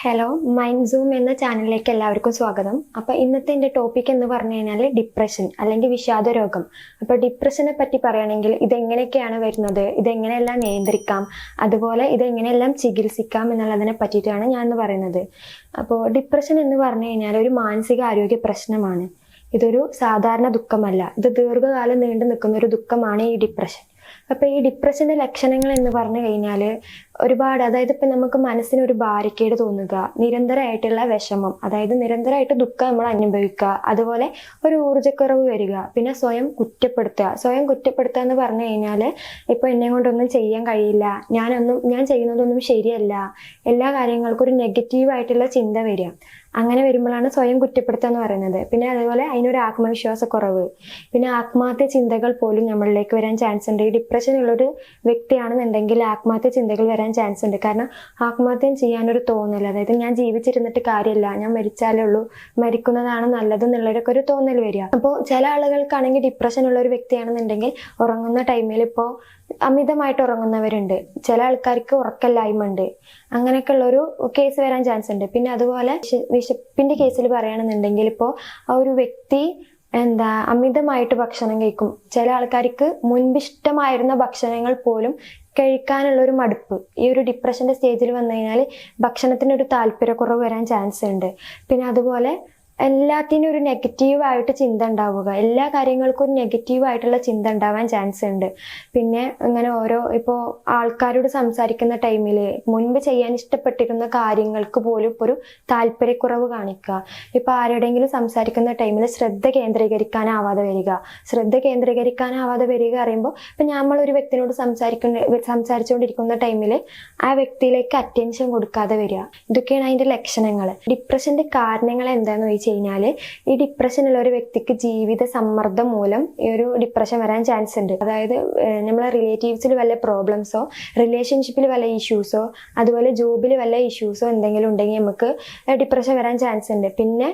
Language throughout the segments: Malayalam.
ഹലോ, മൈൻഡ് സൂം എന്ന ചാനലിലേക്ക് എല്ലാവർക്കും സ്വാഗതം. അപ്പോൾ ഇന്നത്തെ എൻ്റെ ടോപ്പിക് എന്ന് പറഞ്ഞു കഴിഞ്ഞാൽ ഡിപ്രഷൻ അല്ലെങ്കിൽ വിഷാദ രോഗം. അപ്പോൾ ഡിപ്രഷനെ പറ്റി പറയുകയാണെങ്കിൽ ഇതെങ്ങനെയൊക്കെയാണ് വരുന്നത്, ഇതെങ്ങനെയെല്ലാം നിയന്ത്രിക്കാം, അതുപോലെ ഇതെങ്ങനെയെല്ലാം ചികിത്സിക്കാം എന്നുള്ളതിനെ പറ്റിയിട്ടാണ് ഞാൻ ഇന്ന് പറയുന്നത്. അപ്പോൾ ഡിപ്രഷൻ എന്ന് പറഞ്ഞു കഴിഞ്ഞാൽ ഒരു മാനസിക ആരോഗ്യ പ്രശ്നമാണ്. ഇതൊരു സാധാരണ ദുഃഖമല്ല, ഇത് ദീർഘകാലം നീണ്ടു നിൽക്കുന്ന ഒരു ദുഃഖമാണ് ഈ ഡിപ്രഷൻ. അപ്പോൾ ഈ ഡിപ്രഷൻ്റെ ലക്ഷണങ്ങൾ എന്ന് പറഞ്ഞു കഴിഞ്ഞാൽ ഒരുപാട്, അതായത് ഇപ്പം നമുക്ക് മനസ്സിനൊരു ഭാരക്കേട് തോന്നുക, നിരന്തരമായിട്ടുള്ള വിഷമം, അതായത് നിരന്തരമായിട്ട് ദുഃഖം നമ്മൾ അനുഭവിക്കുക, അതുപോലെ ഒരു ഊർജ്ജക്കുറവ് വരിക, പിന്നെ സ്വയം കുറ്റപ്പെടുത്തുക എന്ന് പറഞ്ഞു കഴിഞ്ഞാൽ ഇപ്പോൾ എന്നെ കൊണ്ടൊന്നും ചെയ്യാൻ കഴിയില്ല, ഞാൻ ചെയ്യുന്നതൊന്നും ശരിയല്ല, എല്ലാ കാര്യങ്ങൾക്കും ഒരു നെഗറ്റീവായിട്ടുള്ള ചിന്ത വരിക. അങ്ങനെ വരുമ്പോഴാണ് സ്വയം കുറ്റപ്പെടുത്തുക എന്ന് പറയുന്നത്. പിന്നെ അതുപോലെ അതിനൊരു ആത്മവിശ്വാസക്കുറവ്, പിന്നെ ആത്മഹത്യ ചിന്തകൾ പോലും നമ്മളിലേക്ക് വരാൻ ചാൻസ് ഉണ്ട്. ഈ ഡിപ്രഷൻ ഉള്ളൊരു വ്യക്തിയാണെന്നുണ്ടെങ്കിൽ ആത്മഹത്യ ചിന്തകൾ വരാൻ ചാൻസ് ഉണ്ട്. കാരണം ആത്മഹത്യം ചെയ്യാനൊരു തോന്നൽ, അതായത് ഞാൻ ജീവിച്ചിരുന്നിട്ട് കാര്യമില്ല, ഞാൻ മരിച്ചാലേ ഉള്ളൂ, മരിക്കുന്നതാണ് നല്ലത് എന്നുള്ളവരൊക്കെ ഒരു തോന്നൽ വരിക. അപ്പോൾ ചില ആളുകൾക്കാണെങ്കിൽ ഡിപ്രഷൻ ഉള്ള ഒരു വ്യക്തിയാണെന്നുണ്ടെങ്കിൽ ഉറങ്ങുന്ന ടൈമിൽ ഇപ്പോൾ അമിതമായിട്ട് ഉറങ്ങുന്നവരുണ്ട്, ചില ആൾക്കാർക്ക് ഉറക്കമില്ലായ്മ ഉണ്ട്, അങ്ങനെയൊക്കെ ഉള്ളൊരു കേസ് വരാൻ ചാൻസ് ഉണ്ട്. പിന്നെ അതുപോലെ വിശപ്പിന്റെ കേസിൽ പറയുകയാണെന്നുണ്ടെങ്കിൽ ഇപ്പോൾ ആ ഒരു വ്യക്തി അമിതമായിട്ട് ഭക്ഷണം കഴിക്കും. ചില ആൾക്കാർക്ക് മുൻപ് ഇഷ്ടമായിരുന്ന ഭക്ഷണങ്ങൾ പോലും കഴിക്കാനുള്ള ഒരു മടുപ്പ് ഈ ഒരു ഡിപ്രഷന്റെ സ്റ്റേജിൽ വന്നു കഴിഞ്ഞാൽ ഭക്ഷണത്തിനൊരു താല്പര്യക്കുറവ് വരാൻ ചാൻസ് ഉണ്ട്. പിന്നെ അതുപോലെ എല്ലാത്തിനും ഒരു നെഗറ്റീവായിട്ട് ചിന്ത ഉണ്ടാവുക, എല്ലാ കാര്യങ്ങൾക്കും ഒരു നെഗറ്റീവായിട്ടുള്ള ചിന്ത ഉണ്ടാവാൻ ചാൻസ് ഉണ്ട്. പിന്നെ ഇങ്ങനെ ഇപ്പോൾ ആൾക്കാരോട് സംസാരിക്കുന്ന ടൈമിൽ മുൻപ് ചെയ്യാൻ ഇഷ്ടപ്പെട്ടിരുന്ന കാര്യങ്ങൾക്ക് പോലും ഇപ്പോൾ ഒരു താല്പര്യക്കുറവ് കാണിക്കുക. ഇപ്പോൾ ആരോടെങ്കിലും സംസാരിക്കുന്ന ടൈമിൽ ശ്രദ്ധ കേന്ദ്രീകരിക്കാനാവാതെ വരിക അറിയുമ്പോൾ ഇപ്പം നമ്മളൊരു വ്യക്തിനോട് സംസാരിച്ചുകൊണ്ടിരിക്കുന്ന ടൈമിൽ ആ വ്യക്തിയിലേക്ക് അറ്റൻഷൻ കൊടുക്കാതെ വരിക. ഇതൊക്കെയാണ് അതിൻ്റെ ലക്ഷണങ്ങൾ. ഡിപ്രഷൻ്റെ കാരണങ്ങൾ എന്താണെന്ന് ചോദിച്ചാൽ ഈ ഡിപ്രഷൻ ഉള്ള ഒരു വ്യക്തിക്ക് ജീവിത സമ്മർദ്ദം മൂലം ഈ ഒരു ഡിപ്രഷൻ വരാൻ ചാൻസ് ഉണ്ട്. അതായത് നമ്മളെ റിലേറ്റീവ്സിൽ വല്ല പ്രോബ്ലംസോ, റിലേഷൻഷിപ്പിൽ വല്ല ഇഷ്യൂസോ, അതുപോലെ ജോബിൽ വല്ല ഇഷ്യൂസോ എന്തെങ്കിലും ഉണ്ടെങ്കിൽ നമുക്ക് ഡിപ്രഷൻ വരാൻ ചാൻസ് ഉണ്ട്. പിന്നെ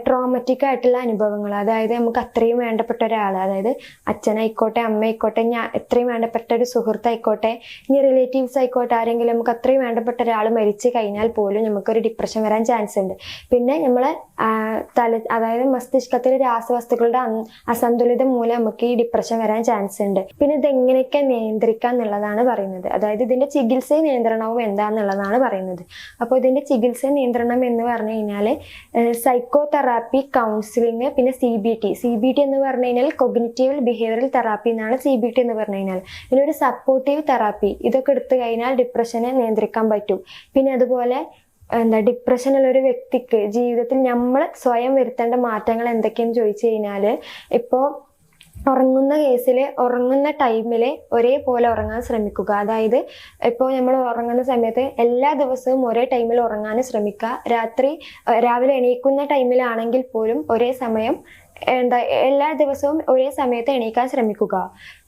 ട്രോമാറ്റിക് ആയിട്ടുള്ള അനുഭവങ്ങൾ, അതായത് നമുക്ക് അത്രയും വേണ്ടപ്പെട്ട ഒരാൾ, അതായത് അച്ഛനായിക്കോട്ടെ, അമ്മയായിക്കോട്ടെ, എത്രയും വേണ്ടപ്പെട്ട ഒരു സുഹൃത്തായിക്കോട്ടെ, ഇനി റിലേറ്റീവ്സ് ആയിക്കോട്ടെ, ആരെങ്കിലും നമുക്ക് അത്രയും വേണ്ടപ്പെട്ട ഒരാൾ മരിച്ചു കഴിഞ്ഞാൽ പോലും നമുക്കൊരു ഡിപ്രഷൻ വരാൻ ചാൻസ് ഉണ്ട്. പിന്നെ നമ്മളെ അതായത് മസ്തിഷ്കത്തിലെ രാസവസ്തുക്കളുടെ അസന്തുലിതം മൂലം നമുക്ക് ഈ ഡിപ്രഷൻ വരാൻ ചാൻസ് ഉണ്ട്. പിന്നെ ഇതെങ്ങനെയൊക്കെ നിയന്ത്രിക്കാം എന്നുള്ളതാണ് പറയുന്നത്. അതായത് ഇതിന്റെ ചികിത്സ നിയന്ത്രണവും എന്താന്നുള്ളതാണ് പറയുന്നത്. അപ്പോൾ ഇതിന്റെ ചികിത്സ നിയന്ത്രണം എന്ന് പറഞ്ഞു കഴിഞ്ഞാൽ സൈക്കോതെറാപ്പി, കൗൺസിലിംഗ്, പിന്നെ CBT എന്ന് പറഞ്ഞു കഴിഞ്ഞാൽ കൊഗ്നിറ്റീവ് ബിഹേവിയറൽ തെറാപ്പി എന്നാണ് CBT എന്ന് പറഞ്ഞു കഴിഞ്ഞാൽ. ഇതിനൊരു സപ്പോർട്ടീവ് തെറാപ്പി, ഇതൊക്കെ എടുത്തു കഴിഞ്ഞാൽ ഡിപ്രഷനെ നിയന്ത്രിക്കാൻ പറ്റും. പിന്നെ അതുപോലെ ഡിപ്രഷനുള്ള ഒരു വ്യക്തിക്ക് ജീവിതത്തിൽ നമ്മൾ സ്വയം വരുത്തേണ്ട മാറ്റങ്ങൾ എന്തൊക്കെയെന്ന് ചോദിച്ചു കഴിഞ്ഞാൽ, ഇപ്പോൾ ഉറങ്ങുന്ന കേസിൽ ഉറങ്ങുന്ന ടൈമിൽ ഒരേപോലെ ഉറങ്ങാൻ ശ്രമിക്കുക. അതായത് ഇപ്പോൾ നമ്മൾ ഉറങ്ങുന്ന സമയത്ത് എല്ലാ ദിവസവും ഒരേ ടൈമിൽ ഉറങ്ങാൻ ശ്രമിക്കുക. രാവിലെ എണീക്കുന്ന ടൈമിലാണെങ്കിൽ പോലും ഒരേ സമയം എല്ലാ ദിവസവും ഒരേ സമയത്ത് എണീക്കാൻ ശ്രമിക്കുക.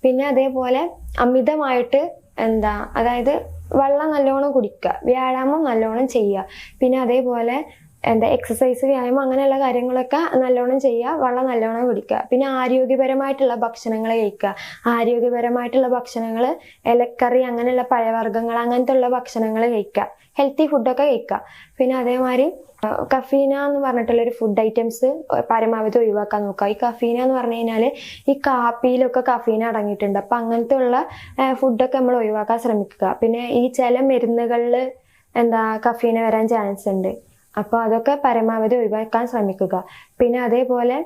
പിന്നെ അതേപോലെ അമിതമായിട്ട് അതായത് വെള്ളം നല്ലോണം കുടിക്കുക, വ്യായാമം നല്ലോണം ചെയ്യുക. പിന്നെ അതേപോലെ എക്സസൈസ്, വ്യായാമം, അങ്ങനെയുള്ള കാര്യങ്ങളൊക്കെ നല്ലോണം ചെയ്യുക, വെള്ളം നല്ലോണം കുടിക്കുക. പിന്നെ ആരോഗ്യപരമായിട്ടുള്ള ഭക്ഷണങ്ങൾ കഴിക്കുക. ആരോഗ്യപരമായിട്ടുള്ള ഭക്ഷണങ്ങൾ ഇലക്കറി, അങ്ങനെയുള്ള പഴവർഗ്ഗങ്ങൾ, അങ്ങനത്തെ ഉള്ള ഭക്ഷണങ്ങൾ കഴിക്കുക, ഹെൽത്തി ഫുഡൊക്കെ കഴിക്കുക. പിന്നെ അതേമാതിരി കഫീന എന്ന് പറഞ്ഞിട്ടുള്ളൊരു ഫുഡ് ഐറ്റംസ് പരമാവധി ഒഴിവാക്കാൻ നോക്കുക. ഈ കഫീന എന്ന് പറഞ്ഞു കഴിഞ്ഞാൽ ഈ കാപ്പിയിലൊക്കെ കഫീന അടങ്ങിയിട്ടുണ്ട്. അപ്പം അങ്ങനത്തെ ഉള്ള ഫുഡൊക്കെ നമ്മൾ ഒഴിവാക്കാൻ ശ്രമിക്കുക. പിന്നെ ഈ ചില മരുന്നുകളിൽ കഫീന വരാൻ ചാൻസ് ഉണ്ട്. അപ്പോൾ അതൊക്കെ പരമാവധി ഒഴിവാക്കാൻ ശ്രമിക്കുക. പിന്നെ അതേപോലെ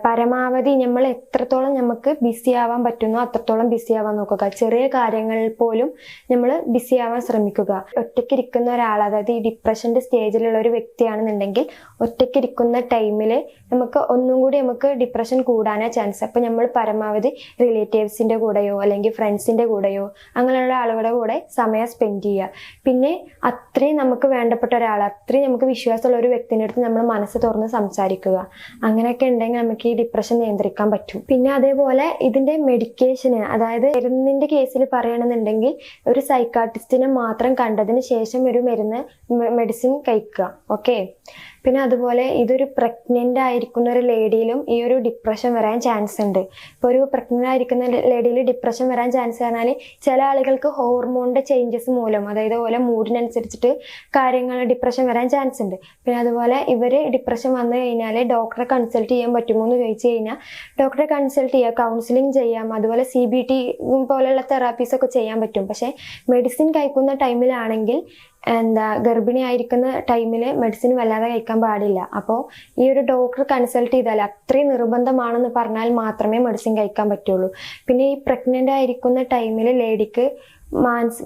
പരമാവധി നമ്മൾ എത്രത്തോളം നമുക്ക് ബിസി ആവാൻ പറ്റുന്നോ അത്രത്തോളം ബിസി ആവാൻ നോക്കുക. ചെറിയ കാര്യങ്ങളിൽ പോലും നമ്മൾ ബിസി ആവാൻ ശ്രമിക്കുക. ഒറ്റയ്ക്കിരിക്കുന്ന ഒരാൾ, അതായത് ഈ ഡിപ്രഷന്റെ സ്റ്റേജിലുള്ള ഒരു വ്യക്തിയാണെന്നുണ്ടെങ്കിൽ ഒറ്റയ്ക്കിരിക്കുന്ന ടൈമിൽ ഒന്നും കൂടി നമുക്ക് ഡിപ്രഷൻ കൂടാനാ ചാൻസ്. അപ്പം നമ്മൾ പരമാവധി റിലേറ്റീവ്സിന്റെ കൂടെയോ അല്ലെങ്കിൽ ഫ്രണ്ട്സിന്റെ കൂടെയോ അങ്ങനെയുള്ള ആളുകളുടെ കൂടെ സമയം സ്പെൻഡ് ചെയ്യുക. പിന്നെ അത്രയും നമുക്ക് വേണ്ടപ്പെട്ട ഒരാൾ, അത്രയും നമുക്ക് വിശ്വാസമുള്ള ഒരു വ്യക്തിൻ്റെ അടുത്ത് നമ്മൾ മനസ്സ് തുറന്ന് സംസാരിക്കുക. അങ്ങനെയൊക്കെ ഉണ്ടെങ്കിൽ ഉണ്ടെങ്കിൽ നമുക്ക് ഈ ഡിപ്രഷൻ നിയന്ത്രിക്കാൻ പറ്റും. പിന്നെ അതേപോലെ ഇതിന്റെ മെഡിക്കേഷന്, അതായത് മരുന്നിന്റെ കേസിൽ പറയണമെന്നുണ്ടെങ്കിൽ ഒരു സൈക്കാട്രിസ്റ്റിനെ മാത്രം കണ്ടതിന് ശേഷം ഒരു മെഡിസിൻ കഴിക്കുക. ഓക്കെ. പിന്നെ അതുപോലെ ഇതൊരു പ്രഗ്നന്റ് ആയിരിക്കുന്ന ഒരു ലേഡിയിലും ഈ ഒരു ഡിപ്രഷൻ വരാൻ ചാൻസ് ഉണ്ട്. ഇപ്പോൾ ഒരു പ്രഗ്നന്റ് ആയിരിക്കുന്ന ലേഡിയിൽ ഡിപ്രഷൻ വരാൻ ചാൻസ് പറഞ്ഞാൽ ചില ആളുകൾക്ക് ഹോർമോണിന്റെ ചേഞ്ചസ് മൂലം, അതായത് ഓരോ മൂഡിനനുസരിച്ചിട്ട് ഡിപ്രഷൻ വരാൻ ചാൻസ് ഉണ്ട്. പിന്നെ അതുപോലെ ഇവര് ഡിപ്രഷൻ വന്നു കഴിഞ്ഞാൽ ഡോക്ടറെ കൺസൾട്ട് ചെയ്യാൻ പറ്റുമോ എന്ന് ചോദിച്ചു കഴിഞ്ഞാൽ ഡോക്ടറെ കൺസൾട്ട് ചെയ്യുക, കൗൺസിലിംഗ് ചെയ്യാം, അതുപോലെ CBT പോലെയുള്ള തെറാപ്പീസ് ഒക്കെ ചെയ്യാൻ പറ്റും. പക്ഷെ മെഡിസിൻ കഴിക്കുന്ന ടൈമിലാണെങ്കിൽ ഗർഭിണി ആയിരിക്കുന്ന ടൈമിൽ മെഡിസിൻ വല്ലാതെ കഴിക്കാൻ പാടില്ല. അപ്പോൾ ഈ ഒരു ഡോക്ടർ കൺസൾട്ട് ചെയ്താൽ, അത്രയും നിർബന്ധമാണെന്ന് പറഞ്ഞാൽ മാത്രമേ മെഡിസിൻ കഴിക്കാൻ പറ്റുള്ളൂ. പിന്നെ ഈ പ്രഗ്നന്റ് ആയിരിക്കുന്ന ടൈമിൽ ലേഡിക്ക്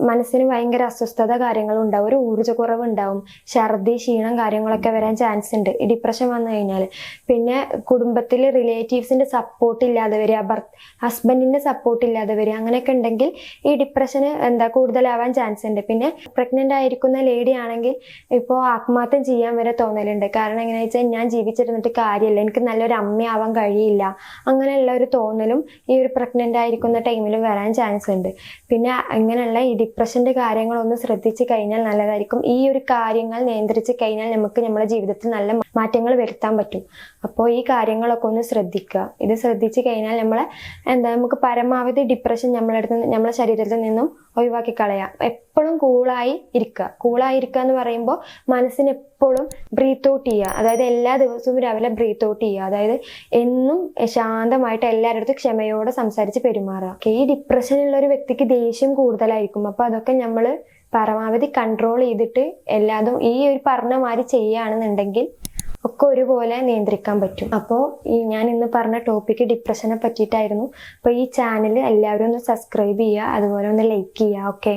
മനസ്സിന് ഭയങ്കര അസ്വസ്ഥത കാര്യങ്ങളും ഉണ്ടാവും, ഒരു ഊർജ്ജക്കുറവ് ഉണ്ടാവും, ഛർദി, ക്ഷീണം കാര്യങ്ങളൊക്കെ വരാൻ ചാൻസ് ഉണ്ട് ഈ ഡിപ്രഷൻ വന്നു കഴിഞ്ഞാൽ. പിന്നെ കുടുംബത്തിൽ റിലേറ്റീവ്സിന്റെ സപ്പോർട്ട് ഇല്ലാതെ വരിക, ഹസ്ബൻഡിന്റെ സപ്പോർട്ട് ഇല്ലാതെ വരിക, അങ്ങനെയൊക്കെ ഉണ്ടെങ്കിൽ ഈ ഡിപ്രഷന് കൂടുതലാവാൻ ചാൻസ് ഉണ്ട്. പിന്നെ പ്രഗ്നന്റ് ആയിരിക്കുന്ന ലേഡി ആണെങ്കിൽ ഇപ്പോൾ ആത്മഹത്യ ചെയ്യാൻ വരെ തോന്നലുണ്ട്. കാരണം എങ്ങനെയാ വെച്ചാൽ ഞാൻ ജീവിച്ചിരുന്നിട്ട് കാര്യമില്ല, എനിക്ക് നല്ലൊരു അമ്മയാവാൻ കഴിയില്ല, അങ്ങനെയുള്ള ഒരു തോന്നലും ഈ ഒരു പ്രഗ്നന്റ് ആയിരിക്കുന്ന ടൈമിൽ വരാൻ ചാൻസ് ഉണ്ട്. പിന്നെ അങ്ങനെയുള്ള ഈ ഡിപ്രഷന്റെ കാര്യങ്ങളൊന്ന് ശ്രദ്ധിച്ചു കഴിഞ്ഞാൽ നല്ലതായിരിക്കും. ഈ ഒരു കാര്യങ്ങൾ നിയന്ത്രിച്ചു കഴിഞ്ഞാൽ നമുക്ക് നമ്മുടെ ജീവിതത്തിൽ നല്ല മാറ്റങ്ങൾ വരുത്താൻ പറ്റും. അപ്പോൾ ഈ കാര്യങ്ങളൊക്കെ ഒന്ന് ശ്രദ്ധിക്കുക. ഇത് ശ്രദ്ധിച്ചു കഴിഞ്ഞാൽ നമുക്ക് പരമാവധി ഡിപ്രഷൻ നമ്മളെ ശരീരത്തിൽ നിന്നും ഒഴിവാക്കി കളയാം. എപ്പോഴും കൂളായി ഇരിക്കുക എന്ന് പറയുമ്പോൾ മനസ്സിന് എപ്പോഴും ബ്രീത്ത് ഔട്ട് ചെയ്യുക, അതായത് എല്ലാ ദിവസവും രാവിലെ ബ്രീത്ത് ഔട്ട് ചെയ്യുക, അതായത് എന്നും ശാന്തമായിട്ട് എല്ലാവരുടെ അടുത്തും ക്ഷമയോടെ സംസാരിച്ച് പെരുമാറുക. ഈ ഡിപ്രഷനുള്ള ഒരു വ്യക്തിക്ക് ദേഷ്യം കൂടുതലായിരിക്കും. അപ്പൊ അതൊക്കെ നമ്മൾ പരമാവധി കൺട്രോൾ ചെയ്തിട്ട് എല്ലാതും ഈ ഒരു പറഞ്ഞ മാതിരി ചെയ്യുകയാണെന്നുണ്ടെങ്കിൽ ഒക്കെ ഒരുപോലെ നിയന്ത്രിക്കാൻ പറ്റും. അപ്പോൾ ഞാൻ ഇന്ന് പറഞ്ഞ ടോപ്പിക്ക് ഡിപ്രഷനെ പറ്റിയിട്ടായിരുന്നു. അപ്പോൾ ഈ ചാനൽ എല്ലാവരും ഒന്ന് സബ്സ്ക്രൈബ് ചെയ്യുക, അതുപോലെ ഒന്ന് ലൈക്ക് ചെയ്യുക. ഓക്കെ.